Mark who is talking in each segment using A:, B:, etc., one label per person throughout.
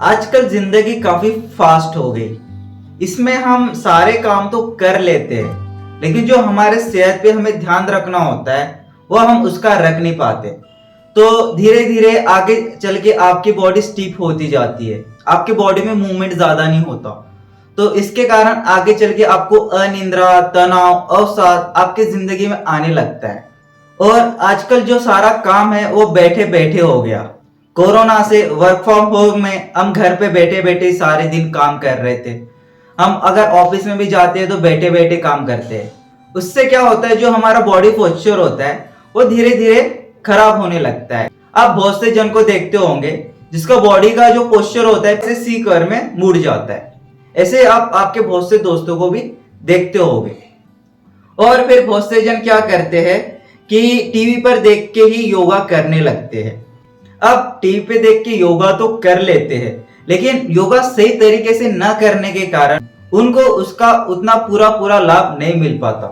A: आजकल जिंदगी काफी फास्ट हो गई। इसमें हम सारे काम तो कर लेते हैं, लेकिन जो हमारे सेहत पे हमें ध्यान रखना होता है वो हम उसका रख नहीं पाते। तो धीरे धीरे आगे चल के आपकी बॉडी स्टिफ होती जाती है, आपकी बॉडी में मूवमेंट ज्यादा नहीं होता। तो इसके कारण आगे चल के आपको अनिद्रा, तनाव, अवसाद आपकी जिंदगी में आने लगता है। और आजकल जो सारा काम है वो बैठे बैठे हो गया। कोरोना से वर्क फ्रॉम होम में हम घर पे बैठे बैठे सारे दिन काम कर रहे थे। हम अगर ऑफिस में भी जाते हैं तो बैठे बैठे काम करते हैं। उससे क्या होता है, जो हमारा बॉडी पोस्चर होता है वो धीरे धीरे खराब होने लगता है। आप बहुत से जन को देखते होंगे जिसका बॉडी का जो पोस्चर होता है ऐसे सी कर्व में मुड़ जाता है। ऐसे आप आपके बहुत से दोस्तों को भी देखते होंगे। और फिर बहुत से जन क्या करते हैं कि टीवी पर देख के ही योगा करने लगते हैं। अब टीवी पे देख के योगा तो कर लेते हैं, लेकिन योगा सही तरीके से न करने के कारण उनको उसका उतना पूरा पूरा लाभ नहीं मिल पाता।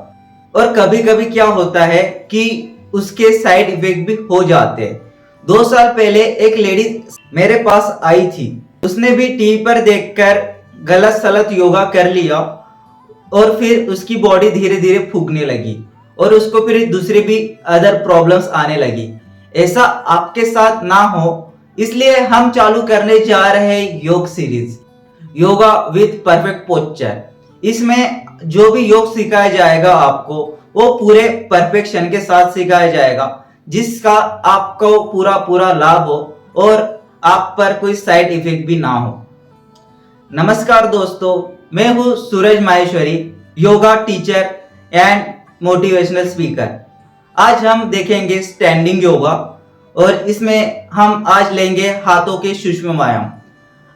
A: और कभी कभी क्या होता है कि उसके साइड इफेक्ट भी हो जाते हैं। 2 साल पहले एक लेडी मेरे पास आई थी। उसने भी टीवी पर देखकर गलत सलत योगा कर लिया और फिर उसकी बॉडी धीरे धीरे फूकने लगी और उसको फिर दूसरी भी अदर प्रॉब्लम्स आने लगी। ऐसा आपके साथ ना हो, इसलिए हम चालू करने जा रहे हैं योग series, yoga with perfect posture. इसमें जो भी योग सिखाया जाएगा आपको वो पूरे परफेक्शन के साथ सिखाया जाएगा, जिसका आपको पूरा पूरा लाभ हो और आप पर कोई साइड इफेक्ट भी ना हो। नमस्कार दोस्तों, मैं हूँ Suraj Maheshwari, yoga teacher and motivational speaker. आज हम देखेंगे स्टैंडिंग योगा और इसमें हम आज लेंगे हाथों के सूक्ष्म व्यायाम।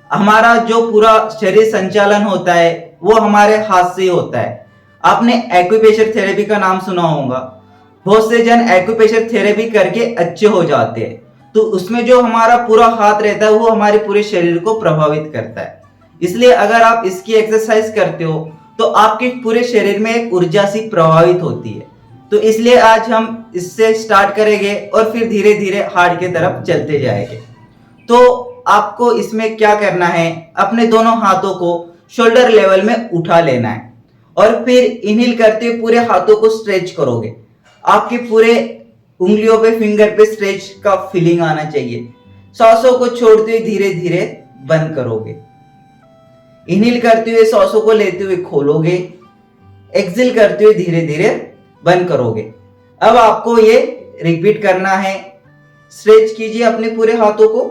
A: हमारा जो पूरा शरीर संचालन होता है वो हमारे हाथ से ही होता है। आपने एक्यूप्रेशर थेरेपी का नाम सुना होगा। बहुत से जन एक्यूप्रेशर थेरेपी करके अच्छे हो जाते हैं। तो उसमें जो हमारा पूरा हाथ रहता है वो हमारे पूरे शरीर को प्रभावित करता है। इसलिए अगर आप इसकी एक्सरसाइज करते हो तो आपके पूरे शरीर में एक ऊर्जा सी प्रभावित होती है। तो इसलिए आज हम इससे स्टार्ट करेंगे और फिर धीरे धीरे हार्ड की तरफ चलते जाएंगे। तो आपको इसमें क्या करना है, अपने दोनों हाथों को शोल्डर लेवल में उठा लेना है और फिर इनहेल करते हुए पूरे हाथों को स्ट्रेच करोगे। आपके पूरे उंगलियों पे, फिंगर पे स्ट्रेच का फीलिंग आना चाहिए। सांसों को छोड़ते हुए धीरे धीरे बंद करोगे। इनहेल करते हुए सांसों को लेते हुए खोलोगे। एक्सहेल करते हुए धीरे धीरे बंद करोगे। अब आपको ये रिपीट करना है। स्ट्रेच कीजिए अपने पूरे हाथों को,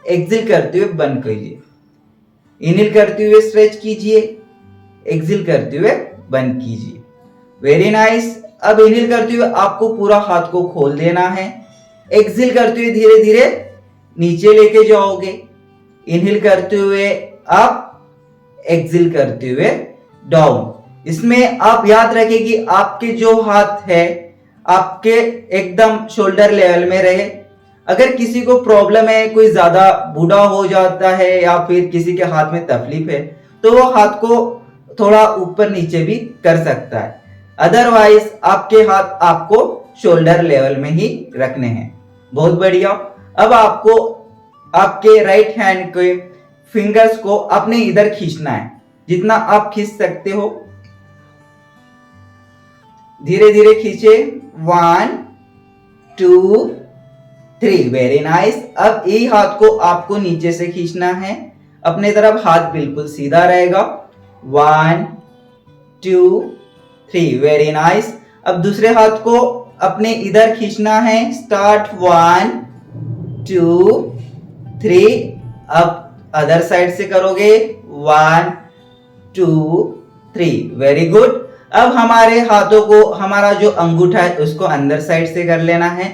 A: एक्सहेल करते हुए बंद कीजिए। इनहेल करते हुए स्ट्रेच कीजिए, एक्सहेल करते हुए बंद कीजिए। Very nice. अब इनहेल करते हुए आपको पूरा हाथ को खोल देना है। एक्सहेल करते हुए धीरे धीरे नीचे लेके जाओगे। इनहेल करते हुए अप, एक्सहेल करते हुए डाउन। इसमें आप याद रखें कि आपके जो हाथ है आपके एकदम शोल्डर लेवल में रहे। अगर किसी को प्रॉब्लम है, कोई ज्यादा बूढ़ा हो जाता है या फिर किसी के हाथ में तकलीफ है, तो वो हाथ को थोड़ा ऊपर नीचे भी कर सकता है। अदरवाइज आपके हाथ आपको शोल्डर लेवल में ही रखने हैं। बहुत बढ़िया। अब आपको आपके राइट हैंड के फिंगर्स को अपने इधर खींचना है, जितना आप खींच सकते हो। धीरे धीरे खींचे। 1 2 3। Very nice. अब ये हाथ को आपको नीचे से खींचना है अपने तरफ। हाथ बिल्कुल सीधा रहेगा। 1 2 3। Very nice. अब दूसरे हाथ को अपने इधर खींचना है। स्टार्ट। 1 2 3। अब अदर साइड से करोगे। 1 2 3। Very good. अब हमारे हाथों को, हमारा जो अंगूठा है उसको अंदर साइड से कर लेना है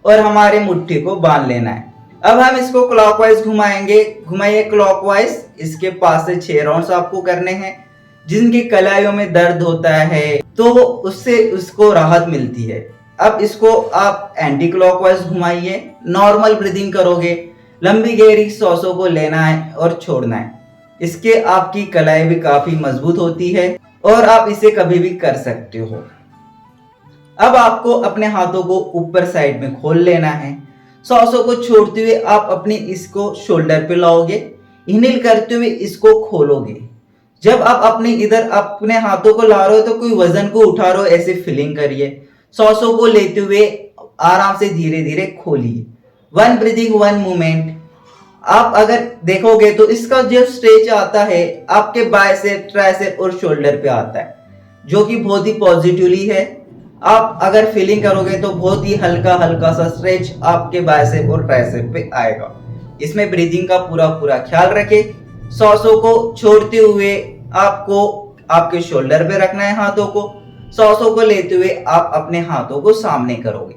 A: और हमारे मुट्ठी को बांध लेना है। अब हम इसको क्लॉकवाइज घुमाएंगे। घुमाइए क्लॉकवाइज। इसके पास से 6 राउंड्स आपको करने हैं। जिनकी कलाइयों में दर्द होता है तो उससे उसको राहत मिलती है। अब इसको आप एंटी क्लॉकवाइज घुमाइए। नॉर्मल ब्रीदिंग करोगे। लंबी गहरी सांसों को लेना है और छोड़ना है। इसके आपकी कलाई भी काफी मजबूत होती है और आप इसे कभी भी कर सकते हो। अब आपको अपने हाथों को ऊपर साइड में खोल लेना है। सांसों को छोड़ते हुए आप अपनी इसको शोल्डर पे लाओगे। इनहेल करते हुए इसको खोलोगे। जब आप अपने इधर अपने हाथों को ला रहे हो तो कोई वजन को उठा रहे हो ऐसे फीलिंग करिए। सांसों को लेते हुए आराम से धीरे धीरे खोलिए। One breathing one movement. आप अगर देखोगे तो इसका जो स्ट्रेच आता है आपके बाइसेप, ट्राइसेप और शोल्डर पे आता है, जो कि बहुत ही पॉजिटिवली है। आप अगर फीलिंग करोगे तो बहुत ही हल्का हल्का सा स्ट्रेच आपके बाइसेप और ट्राइसेप पे आएगा। इसमें ब्रीदिंग का पूरा पूरा ख्याल रखें। सांसों को छोड़ते हुए आपको आपके शोल्डर पे रखना है हाथों को। सांसों को लेते हुए आप अपने हाथों को सामने करोगे।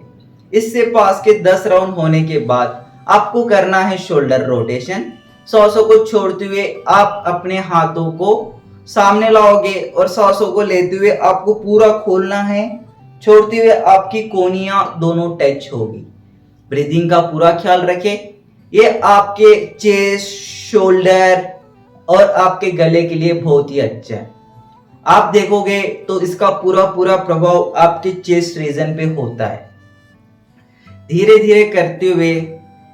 A: इससे पास के 10 राउंड होने के बाद आपको करना है शोल्डर रोटेशन। सांसों को छोड़ते हुए आप अपने हाथों को सामने लाओगे और सांसों को लेते हुए आपको पूरा खोलना है। छोड़ते हुए आपकी कोहनियां दोनों टच होगी। ब्रीदिंग का पूरा ख्याल रखें। ये आपके चेस्ट, शोल्डर और आपके गले के लिए बहुत ही अच्छा है। आप देखोगे तो इसका पूरा पूरा प्रभाव आपके चेस्ट रीजन पे होता है। धीरे धीरे करते हुए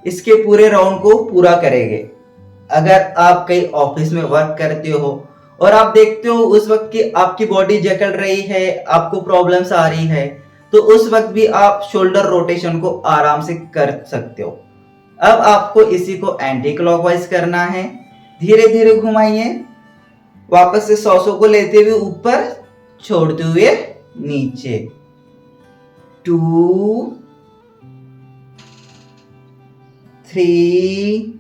A: इसके पूरे राउंड को पूरा करेंगे। अगर आप कहीं ऑफिस में वर्क करते हो और आप देखते हो उस वक्त की आपकी बॉडी जकड़ रही है, आपको प्रॉब्लम्स आ रही है, तो उस वक्त भी आप शोल्डर रोटेशन को आराम से कर सकते हो। अब आपको इसी को एंटी क्लॉकवाइज करना है। धीरे धीरे घुमाइए। वापस से सांसों को लेते हुए ऊपर, छोड़ते हुए नीचे। 2 3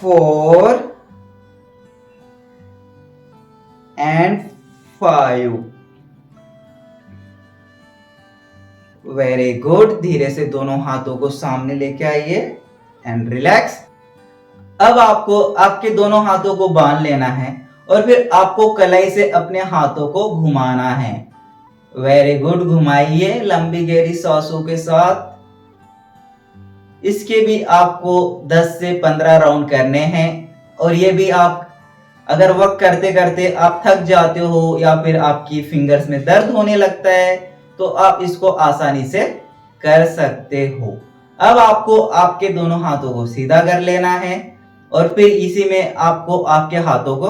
A: 4 and 5। Very good. धीरे से दोनों हाथों को सामने लेके आइए एंड रिलैक्स। अब आपको आपके दोनों हाथों को बांध लेना है और फिर आपको कलाई से अपने हाथों को घुमाना है। Very good. घुमाइए लंबी गहरी सांसों के साथ। इसके भी आपको 10 से 15 राउंड करने हैं। और ये भी आप अगर वर्क करते करते आप थक जाते हो या फिर आपकी फिंगर्स में दर्द होने लगता है तो आप इसको आसानी से कर सकते हो। अब आपको आपके दोनों हाथों को सीधा कर लेना है और फिर इसी में आपको आपके हाथों को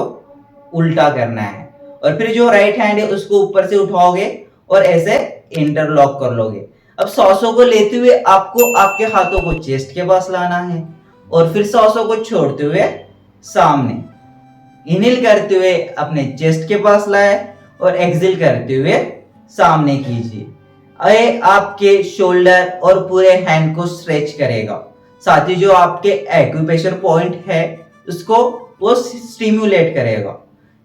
A: उल्टा करना है और फिर जो राइट हैंड है उसको ऊपर से उठाओगे और ऐसे इंटरलॉक कर लोगे। अब सांसों को लेते हुए आपको आपके हाथों को चेस्ट के पास लाना है और फिर सांसों को छोड़ते हुए सामने। इनहेल करते हुए अपने चेस्ट के पास लाए और एक्सहेल करते हुए सामने कीजिए। ये आपके शोल्डर और पूरे हैंड को स्ट्रेच करेगा। साथ ही जो आपके एक्यूप्रेशर पॉइंट है उसको वो स्टिम्युलेट करेगा।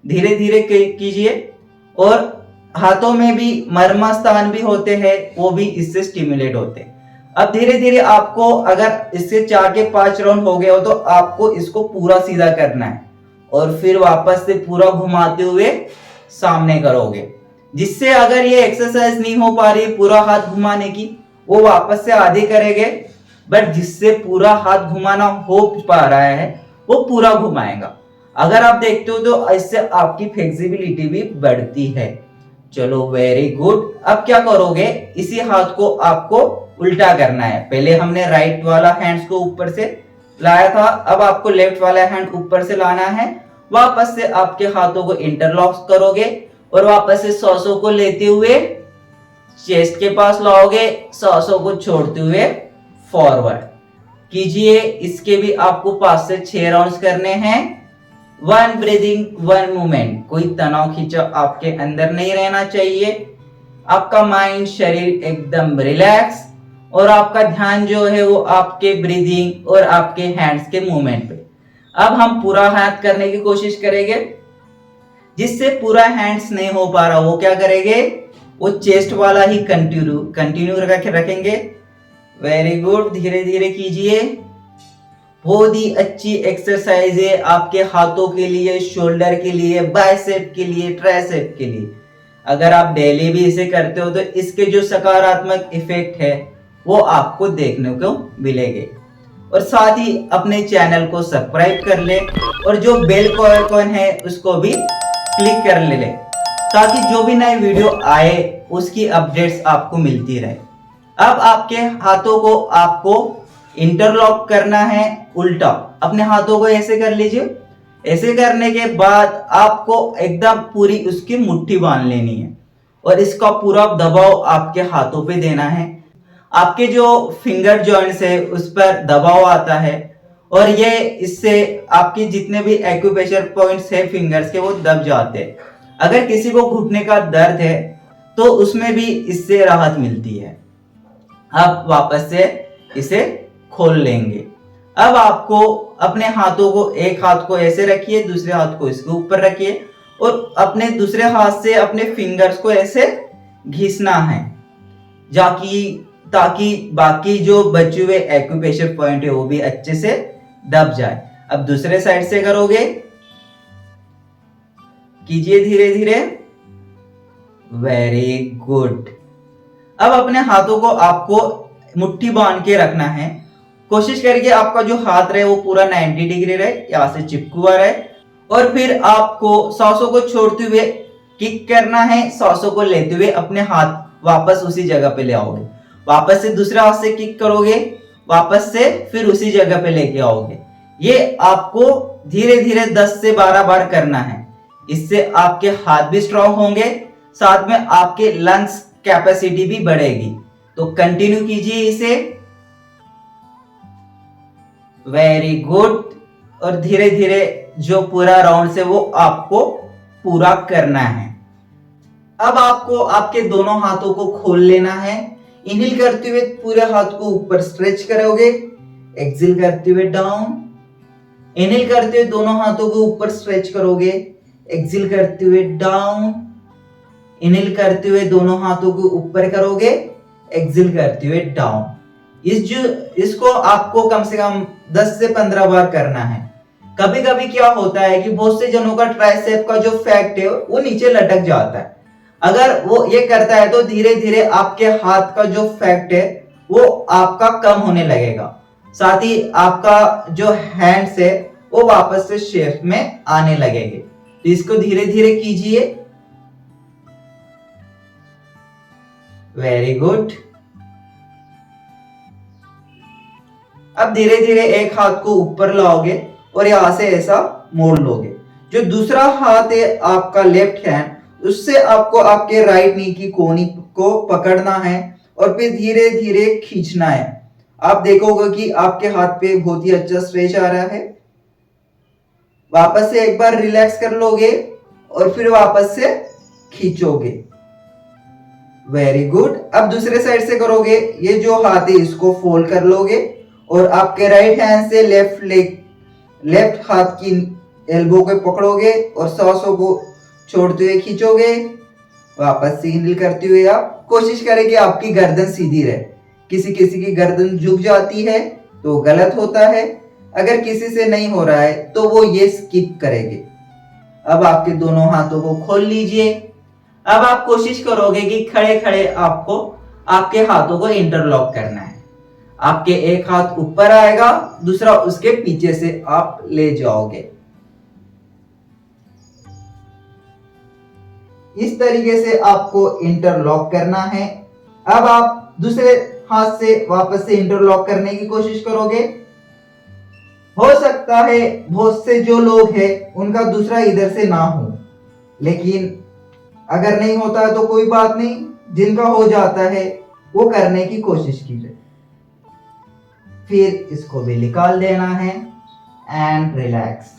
A: धीरे धीरे कीजिए और हाथों में भी मर्मा स्थान भी होते हैं, वो भी इससे स्टिम्युलेट होते हैं। अब धीरे धीरे आपको अगर इससे 4 के 5 राउंड हो गए हो तो आपको इसको पूरा सीधा करना है और फिर वापस से पूरा घुमाते हुए सामने करोगे। जिससे अगर ये एक्सरसाइज नहीं हो पा रही पूरा हाथ घुमाने की, वो वापस से आधी करेंगे। बट जिससे पूरा हाथ घुमाना हो पा रहा है वो पूरा घुमाएगा। अगर आप देखते हो तो इससे आपकी फ्लेक्सिबिलिटी भी बढ़ती है। चलो वेरी गुड। अब क्या करोगे, इसी हाथ को आपको उल्टा करना है। पहले हमने राइट वाला हैंड्स को ऊपर से लाया था, अब आपको लेफ्ट वाला हैंड ऊपर से लाना है। वापस से आपके हाथों को इंटरलॉक करोगे और वापस से सांसों को लेते हुए चेस्ट के पास लाओगे, सांसों को छोड़ते हुए फॉरवर्ड कीजिए। इसके भी आपको 5 से 6 राउंड्स करने हैं। One breathing one movement. कोई तनाव खिंचाव आपके अंदर नहीं रहना चाहिए। आपका माइंड, शरीर एकदम रिलैक्स और आपका ध्यान जो है वो आपके ब्रीदिंग और आपके हैंड्स के मूवमेंट पे। अब हम पूरा हाथ करने की कोशिश करेंगे। जिससे पूरा हैंड्स नहीं हो पा रहा वो क्या करेंगे, वो चेस्ट वाला ही कंटिन्यू रखेंगे। Very good. धीरे धीरे कीजिए। बहुत ही अच्छी एक्सरसाइज है आपके हाथों के लिए, शोल्डर के लिए, बाइसेप के लिए, ट्राइसेप के लिए। अगर आप डेली भी इसे करते हो तो इसके जो सकारात्मक इफेक्ट है वो आपको देखने को मिलेंगे। और साथ ही अपने चैनल को सब्सक्राइब कर ले और जो बेल को आइकॉन है उसको भी क्लिक कर ले ताकि जो भी नई वीडियो आए उसकी अपडेट्स आपको मिलती रहे। अब आपके हाथों को आपको इंटरलॉक करना है उल्टा। अपने हाथों को ऐसे कर लीजिए। ऐसे करने के बाद आपको एकदम पूरी उसकी मुट्ठी बांध लेनी है और इसका पूरा दबाव आपके हाथों पे देना है। आपके जो फिंगर जॉइंट्स है उस पर दबाव आता है और ये इससे आपके जितने भी एक्यूप्रेशर पॉइंट्स है फिंगर्स के वो दब जाते हैं। अगर किसी को घुटने का दर्द है तो उसमें भी इससे राहत मिलती है। आप वापस से इसे खोल लेंगे। अब आपको अपने हाथों को, एक हाथ को ऐसे रखिए, दूसरे हाथ को इसके ऊपर रखिए और अपने दूसरे हाथ से अपने फिंगर्स को ऐसे घिसना है ताकि बाकी जो बचे हुए एक्यूप्रेशर पॉइंट है वो भी अच्छे से दब जाए। अब दूसरे साइड से करोगे, कीजिए धीरे धीरे। Very good. अब अपने हाथों को आपको मुट्ठी बांध के रखना है। कोशिश करिए आपका जो हाथ रहे वो पूरा 90 डिग्री रहे, यहां से चिपकुआ रहे। और फिर आपको सांसों को छोड़ते हुए किक करना है, सांसों को लेते हुए अपने हाथ वापस उसी जगह पे ले आओगे। वापस से दूसरे हाथ से किक करोगे, वापस से फिर उसी जगह पे लेके आओगे। ये आपको धीरे धीरे 10 से 12 बार करना है। इससे आपके हाथ भी स्ट्रांग होंगे, साथ में आपके लंग्स कैपेसिटी भी बढ़ेगी। तो कंटिन्यू कीजिए इसे। Very good. और धीरे धीरे जो पूरा राउंड से वो आपको पूरा करना है। अब आपको आपके दोनों हाथों को खोल लेना है। इनहेल करते हुए पूरे हाथ को ऊपर स्ट्रेच करोगे, एक्सहेल करते हुए डाउन। इनहेल करते हुए दोनों हाथों को ऊपर स्ट्रेच करोगे, एक्सहेल करते हुए डाउन। इनहेल करते हुए दोनों हाथों को ऊपर करोगे, एक्सहेल करते हुए डाउन। इसको आपको कम से कम 10 से 15 बार करना है। कभी कभी क्या होता है कि बहुत से जनों का ट्राइसेप का जो फैट है वो नीचे लटक जाता है। अगर वो ये करता है तो धीरे धीरे आपके हाथ का जो फैट है वो आपका कम होने लगेगा। साथ ही आपका जो हैंड्स है वो वापस से शेप में आने लगेंगे। तो इसको धीरे धीरे कीजिए। Very good. अब धीरे धीरे एक हाथ को ऊपर लाओगे और यहां से ऐसा मोड़ लोगे। जो दूसरा हाथ है आपका लेफ्ट हैंड, उससे आपको आपके राइट नी की कोहनी को पकड़ना है और फिर धीरे धीरे खींचना है। आप देखोगे कि आपके हाथ पे बहुत ही अच्छा स्ट्रेच आ रहा है। वापस से एक बार रिलैक्स कर लोगे और फिर वापस से खींचोगे। Very good. अब दूसरे साइड से करोगे। ये जो हाथ है इसको फोल्ड कर लोगे और आपके राइट हैंड से लेफ्ट हाथ की एल्बो को पकड़ोगे और सांसों को छोड़ते हुए खींचोगे। वापस से इनहेल करते हुए आप कोशिश करें कि आपकी गर्दन सीधी रहे। किसी किसी की गर्दन झुक जाती है तो गलत होता है। अगर किसी से नहीं हो रहा है तो वो ये स्किप करेंगे। अब आपके दोनों हाथों को खोल लीजिए। अब आप कोशिश करोगे कि खड़े खड़े आपको आपके हाथों को इंटरलॉक करना है। आपके एक हाथ ऊपर आएगा, दूसरा उसके पीछे से आप ले जाओगे। इस तरीके से आपको इंटरलॉक करना है। अब आप दूसरे हाथ से वापस से इंटरलॉक करने की कोशिश करोगे। हो सकता है बहुत से जो लोग हैं उनका दूसरा इधर से ना हो, लेकिन अगर नहीं होता है तो कोई बात नहीं। जिनका हो जाता है वो करने की कोशिश कीजिए। फिर इसको भी निकाल देना है एंड रिलैक्स।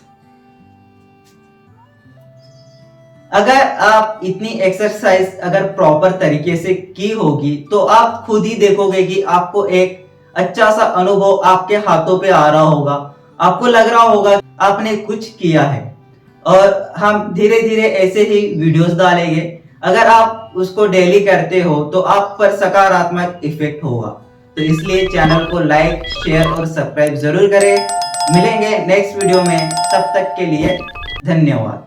A: अगर आप इतनी एक्सरसाइज अगर प्रॉपर तरीके से की होगी तो आप खुद ही देखोगे कि आपको एक अच्छा सा अनुभव आपके हाथों पे आ रहा होगा। आपको लग रहा होगा आपने कुछ किया है। और हम धीरे धीरे ऐसे ही वीडियोस डालेंगे। अगर आप उसको डेली करते हो तो आप पर सकारात्मक इफेक्ट होगा। तो इसलिए चैनल को लाइक, शेयर और सब्सक्राइब जरूर करें। मिलेंगे नेक्स्ट वीडियो में, तब तक के लिए धन्यवाद।